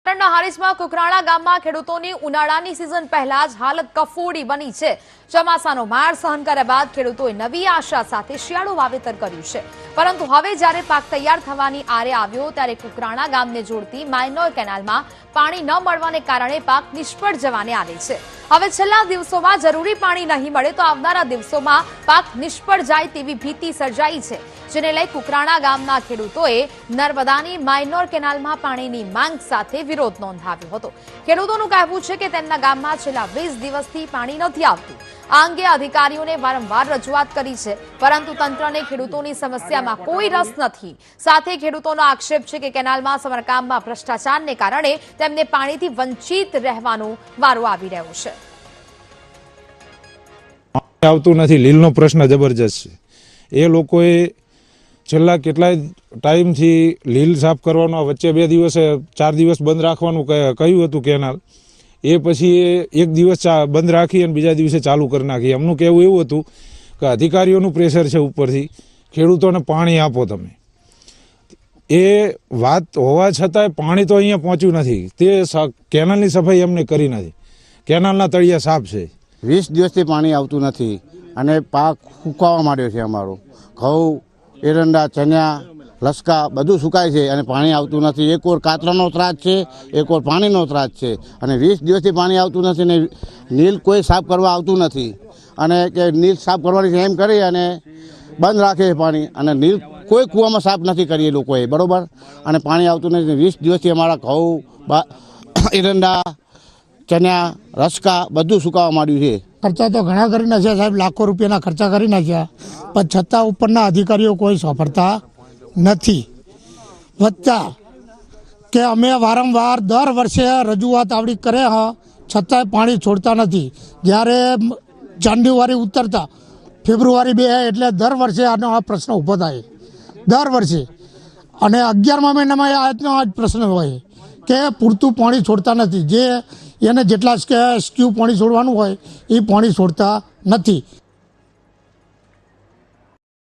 હારીજમાં કુકરાણા ગામમાં ખેડૂતોની ઉનાળાની સિઝન પહેલા જ હાલત કફોડી બની છે। ચોમાસાનો માર સહન કર્યા બાદ ખેડૂતોએ નવી આશા સાથે શિયાળુ વાવેતર કર્યું છે, પરંતુ હવે જ્યારે પાક તૈયાર થવાની આરે આવ્યો ત્યારે કુકરાણા ગામને જોડતી માઇનોર કેનાલમાં પાણી ન મળવાને કારણે પાક નિષ્ફળ જવાને આરે છે। હવે છેલ્લા દિવસોમાં જરૂરી પાણી નહીં મળે તો આવનારા દિવસોમાં પાક નિષ્ફળ જાય તેવી ભીતિ સર્જાઈ છે, જેને લઈ કુકરાણા ગામના ખેડૂતોએ નર્મદાની માઇનોર કેનાલમાં પાણીની માંગ સાથે વિરોધ નોંધાવ્યો હતો। ખેડૂતોનું કહેવું છે કે તેમના ગામમાં છેલ્લા 20 દિવસથી પાણી નથી આવતું। આ અંગે અધિકારીઓને વારંવાર રજૂઆત કરી છે, પરંતુ તંત્રને ખેડૂતોની સમસ્યામાં કોઈ રસ નથી। સાથે ખેડૂતોનો આક્ષેપ છે કે કેનાલમાં સમારકામમાં ભ્રષ્ટાચારને કારણે તેમને પાણીથી વંચિત રહેવાનો વારો આવી રહ્યો છે। આવતું નથી, લીલનો પ્રશ્ન જબરજસ્ત છે। એ લોકોએ છેલ્લા કેટલાય ટાઈમથી લીલ સાફ કરવાનો, વચ્ચે 2 દિવસે 4 દિવસ બંધ રાખવાનું કહ્યું હતું કેનાલ, એ પછી એક દિવસ બંધ રાખી અને બીજા દિવસે ચાલુ કરી નાખી। એમનું કહેવું એવું હતું કે અધિકારીઓનું પ્રેશર છે ઉપરથી, ખેડૂતોને પાણી આપો તમે। એ વાત હોવા છતાંય પાણી તો અહીંયા પહોંચ્યું નથી। તે કેનાલની સફાઈ એમને કરી નથી, કેનાલના તળિયા સાફ છે। 20 દિવસથી પાણી આવતું નથી અને પાક સુકાવા માંડ્યો છે। અમારો ઘઉં, એરંડા, ચણ્યા, લસકા બધું સુકાય છે અને પાણી આવતું નથી। એક ઓર કાતરાનો ત્રાસ છે, એક ઓર પાણીનો ત્રાસ છે અને 20 દિવસથી પાણી આવતું નથી ને નીલ કોઈ સાફ કરવા આવતું નથી। અને કે નીલ સાફ કરવાની છે એમ કરી અને બંધ રાખે છે પાણી, અને નીલ કોઈ કૂવામાં સાફ નથી કરી એ લોકોએ, બરાબર। અને પાણી આવતું નથી। 20 દિવસથી અમારા ઘઉં, એરંડા, ચણ્યા, રસકા બધું સુકાવા માંડ્યું છે। ખર્ચા તો ઘણા કરી નાખ્યા સાહેબ, લાખો રૂપિયાના ખર્ચા કરી નાખ્યા, પણ છતાં ઉપરના અધિકારીઓ કોઈ સાંભળતા નથી। વધતા કે અમે વારંવાર દર વર્ષે રજૂઆત આવડી કરે હા, છતાંય પાણી છોડતા નથી। જ્યારે જાન્યુઆરી ઉતરતા ફેબ્રુઆરી 2 એટલે દર વર્ષે આનો આ પ્રશ્ન ઊભો થાય, દર વર્ષે। અને 11મા મહિનામાં આજનો આ જ પ્રશ્ન હોય કે પૂરતું પાણી છોડતા નથી। જે એને જેટલા સ્ક્યુ પાણી છોડવાનું હોય એ પાણી છોડતા નથી।